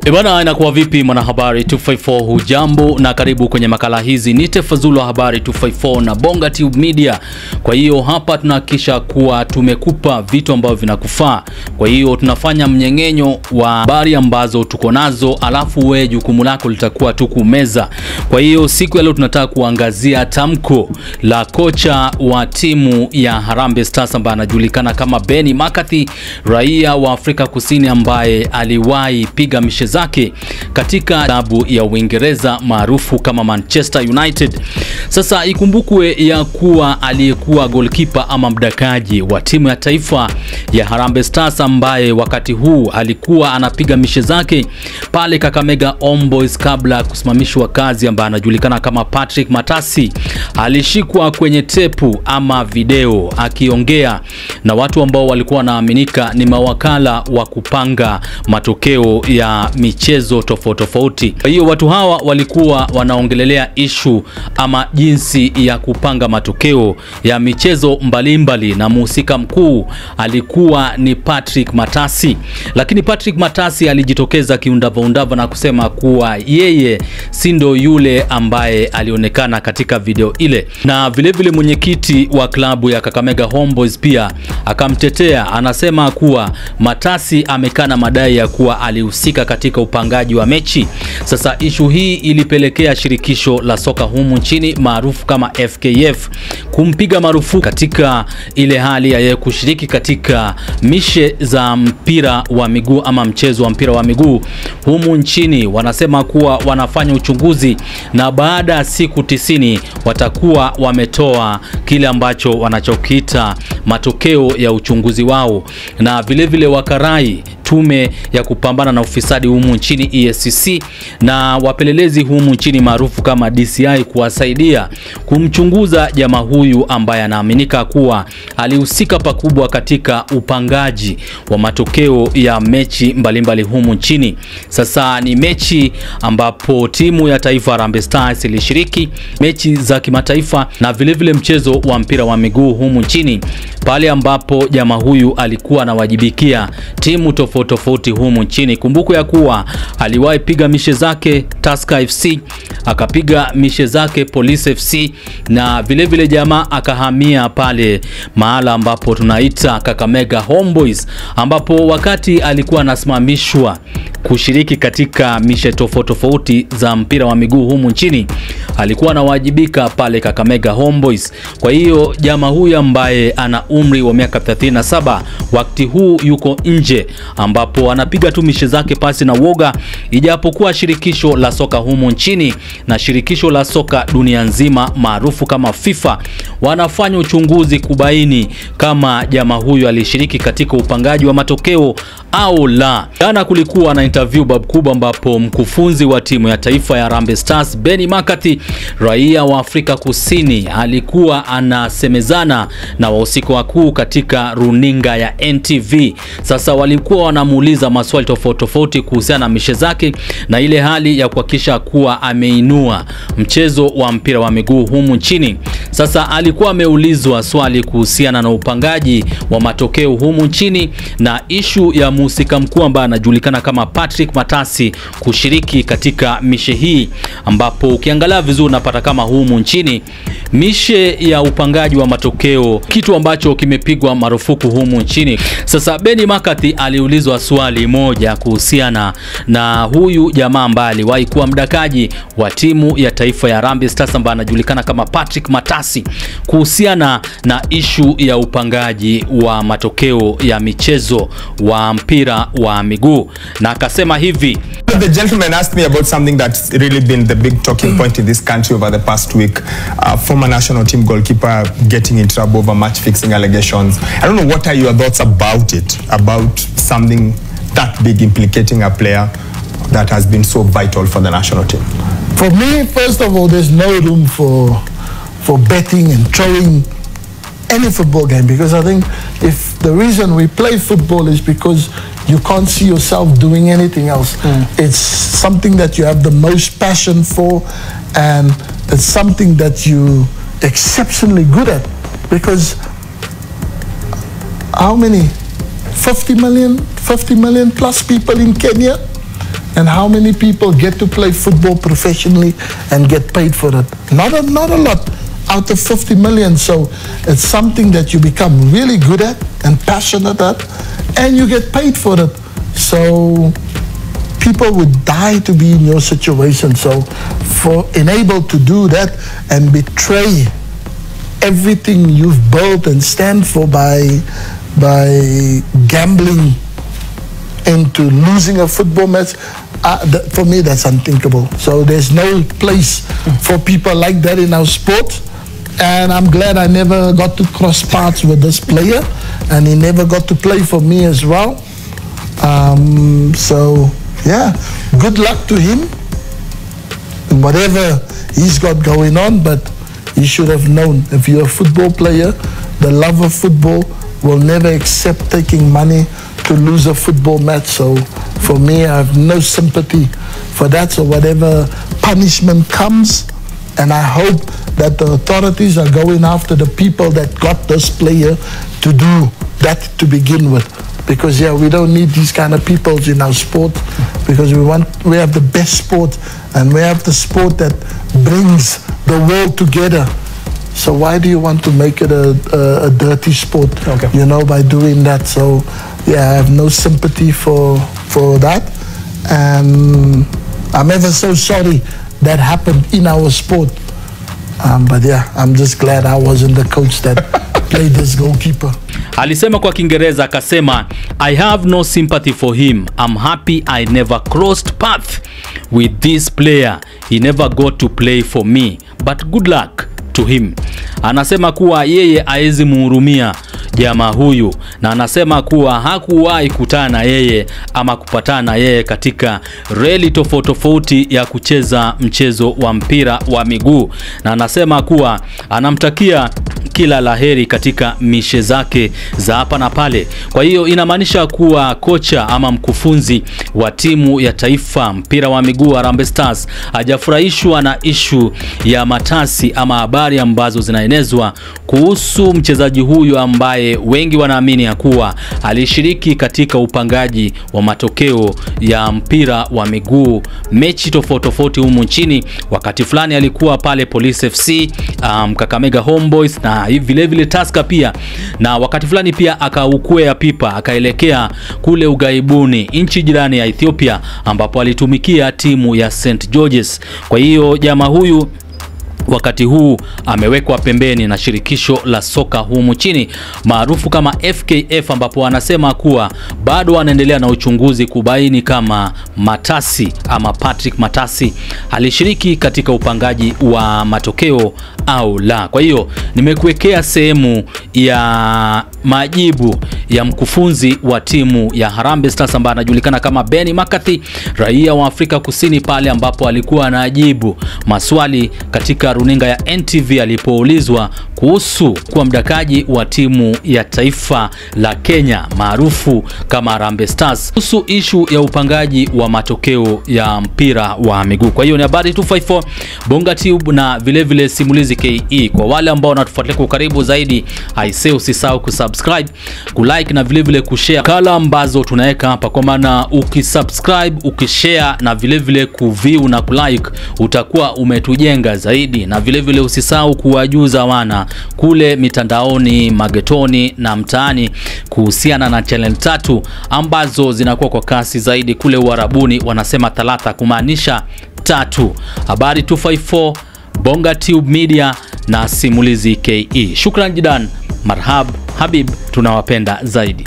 Ebana, inakuwa vipi mwanahabari 254, hujambo na karibu kwenye makala hizi. Nite Fazulu wa habari 254 na Bonga Tube Media. Kwa hiyo hapa tunahakikisha kuwa tumekupa vitu ambavyo vinakufaa. Kwa hiyo tunafanya mnyengenyo wa habari ambazo tuko nazo, alafu wewe jukumu lako litakuwa tu kumeza. Kwa hiyo siku ya leo tunataka kuangazia tamko la kocha wa timu ya Harambee Stars ambaye anajulikana kama Benni McCarthy, raia wa Afrika Kusini ambaye aliwahi piga mishe zake katika klabu ya Uingereza maarufu kama Manchester United. Sasa ikumbukwe ya kuwa aliyekuwa goalkeeper ama mdakaji wa timu ya taifa ya Harambee Stars ambaye wakati huu alikuwa anapiga mishe zake pale Kakamega Homeboyz kabla kusimamishwa kazi, ambaye anajulikana kama Patrick Matasi, alishikwa kwenye tepu ama video akiongea na watu ambao walikuwa wanaaminika ni mawakala wa kupanga matokeo ya michezo tofauti. Kwa hiyo watu hawa walikuwa wanaongelelea issue ama jinsi ya kupanga matokeo ya michezo mbalimbali, na mhusika mkuu alikuwa ni Patrick Matasi. Lakini Patrick Matasi alijitokeza kiundava na kusema kuwa yeye si ndo yule ambaye alionekana katika video ile, na vile mwenyekiti wa klabu ya Kakamega Homeboyz pia akamtetea. Anasema kuwa Matasi amekana madai ya kuwa alihusika katika upangaji wa mechi. Sasa issue hii ilipelekea shirikisho la soka humu nchini maarufu kama FKF kumpiga marufuku katika ile hali ya yeye kushiriki katika mishe za mpira wa miguu ama mchezo wa mpira wa miguu humu nchini. Wanasema kuwa wanafanya uchunguzi na baada ya siku 90 watakuwa wametoa kile ambacho wanachokiita matokeo ya uchunguzi wao, na vile wakarai tume ya kupambana na ufisadi humu nchini EACC na wapelelezi humu nchini maarufu kama DCI kuwasaidia kumchunguza jamaa huyu ambaye anaaminika kuwa alihusika pakubwa katika upangaji wa matokeo ya mechi mbalimbali humu nchini. Sasa ni mechi ambapo timu ya taifa Harambee Stars ilishiriki, mechi za kimataifa na vile mchezo wa mpira wa miguu humu nchini, pale ambapo jamaa huyu alikuwa anawajibikia timu tofauti humu nchini. Kumbuko ya kuwa aliwahi piga mishe zake Tusker FC, akapiga mishe zake Police FC, na vile jamaa akahamia pale mahala ambapo tunaita Kakamega Homeboyz, ambapo wakati alikuwa anasimamishwa kushiriki katika mishe tofauti za mpira wa miguu humu nchini, alikuwa anawajibika pale Kakamega Homeboyz. Kwa hiyo jamaa huyu ambaye ana umri wa miaka 37 wakati huu yuko nje, ambapo anapiga tu mishe zake pasi na woga, ijapokuwa shirikisho la soka humu nchini na shirikisho la soka dunia nzima maarufu kama FIFA wanafanya uchunguzi kubaini kama jamaa huyu alishiriki katika upangaji wa matokeo au la. Jana kulikuwa na interview kubwa ambapo mkufunzi wa timu ya taifa ya Harambee Stars Benni McCarthy, raia wa Afrika Kusini, alikuwa anasemezana na wahusika wakuu katika runinga ya NTV. Sasa walikuwa wanamuuliza maswali tofauti kuhusiana na mishe zake na ile hali ya kuhakikisha kuwa ameinua mchezo wa mpira wa miguu humu nchini. Sasa alikuwa ameulizwa swali kuhusiana na upangaji wa matokeo humu nchini na issue ya mhusika mkuu ambaye anajulikana kama Patrick Matasi kushiriki katika mishe hii, ambapo ukiangalia vizuri unapata kama humu nchini mishe ya upangaji wa matokeo kitu ambacho kimepigwa marufuku humu nchini. Sasa Benni McCarthy aliulizwa swali moja kuhusiana na huyu jamaa ambaye aliwahi kuwa mdakaji wa timu ya taifa ya Harambee Stars ambaye anajulikana kama Patrick Matasi kuhusiana na issue ya upangaji wa matokeo ya michezo wa mpira wa miguu, na akasema hivi. The gentleman asked me about something that's really been the big talking point in this country over the past week. Former national team goalkeeper getting in trouble over match fixing allegations. I don't know, what are your thoughts about it, about something that big implicating a player that has been so vital for the national team? For me, first of all, there's no room for betting and throwing any football game, because I think if the reason we play football is because you can't see yourself doing anything else. It's something that you have the most passion for, and it's something that you exceptionally good at, because how many 50 million plus people in Kenya, And how many people get to play football professionally and get paid for it? Not a lot out of 50 million. So it's something that you become really good at and passionate at, and you get paid for it. So people would die to be in your situation. So for enabled to do that and betray everything you've built and stand for by gambling into losing a football match, for me that's unthinkable. So there's no place for people like that in our sport, and I'm glad I never got to cross paths with this player, and he never got to play for me as well. So yeah, good luck to him, whatever he's got going on, but he should have known, if you're a football player, the love of football will never accept taking money to lose a football match. So for me, I have no sympathy for that. So whatever punishment comes, and I hope that the authorities are going after the people that got this player to do that to begin with. Because yeah, we don't need these kind of people in our sport, because we have the best sport, and we have the sport that brings the world together. So why do you want to make it a dirty sport, you know, by doing that? So yeah, I have no sympathy for that, and I'm ever so sorry that happened in our sport. But yeah, I'm just glad I wasn't the coach that played this goalkeeper. Alisema kwa Kiingereza, akasema, I have no sympathy for him. I'm happy I never crossed path with this player. He never got to play for me. But good luck to him. Anasema kuwa yeye haezi muhurumia jamaa huyu, na anasema kuwa hakuwahi kutana na yeye ama kupatana na yeye katika reli tofauti ya kucheza mchezo wa mpira wa miguu, na anasema kuwa anamtakia kila laheri katika mishe zake za hapa na pale. Kwa hiyo inamaanisha kuwa kocha ama mkufunzi wa timu ya taifa mpira wa miguu Harambee Stars hajafurahishwa na ishu ya matasi ama habari ambazo zinaenezwa kuhusu mchezaji huyu ambaye wengi wanaamini ya kuwa alishiriki katika upangaji wa matokeo ya mpira wa miguu mechi tofauti humu nchini. Wakati fulani alikuwa pale Police FC, Kakamega Homeboys na vile vile Tusker pia, na wakati fulani pia akaukwea pipa akaelekea kule ugaibuni nchi jirani ya Ethiopia ambapo alitumikia timu ya St. George's. Kwa hiyo jamaa huyu wakati huu amewekwa pembeni na shirikisho la soka humu nchini maarufu kama FKF, ambapo anasema kuwa bado wanaendelea na uchunguzi kubaini kama Matasi ama Patrick Matasi alishiriki katika upangaji wa matokeo au la. Kwa hiyo nimekuwekea sehemu ya majibu ya mkufunzi wa timu ya Harambee Stars ambaye anajulikana kama Benny McCarthy, raia wa Afrika Kusini, pale ambapo alikuwa anajibu maswali katika runinga ya NTV alipoulizwa kuhusu kuwa mdakaji wa timu ya taifa la Kenya maarufu kama Harambee Stars, kuhusu ishu ya upangaji wa matokeo ya mpira wa miguu. Kwa hiyo ni habari 254 Bonga Tube na vile vile Simulizi KE. Kwa wale ambao wanatufuatilia kwa karibu zaidi, aisee usisahau kusubscribe, kulike na vile vile kushare kala ambazo tunaweka hapa, kwa maana ukisubscribe, ukishare na vile vile kuview na kulike utakuwa umetujenga zaidi. Na vile vile usisahau kuwajuza wana kule mitandaoni, magetoni na mtaani kuhusiana na channel 3 ambazo zinakuwa kwa kasi zaidi kule Uarabuni wanasema 3 kumaanisha 3. Habari 254 Bonga Tube Media na Simulizi KE. Shukran jidan, marhab, habib, tunawapenda zaidi.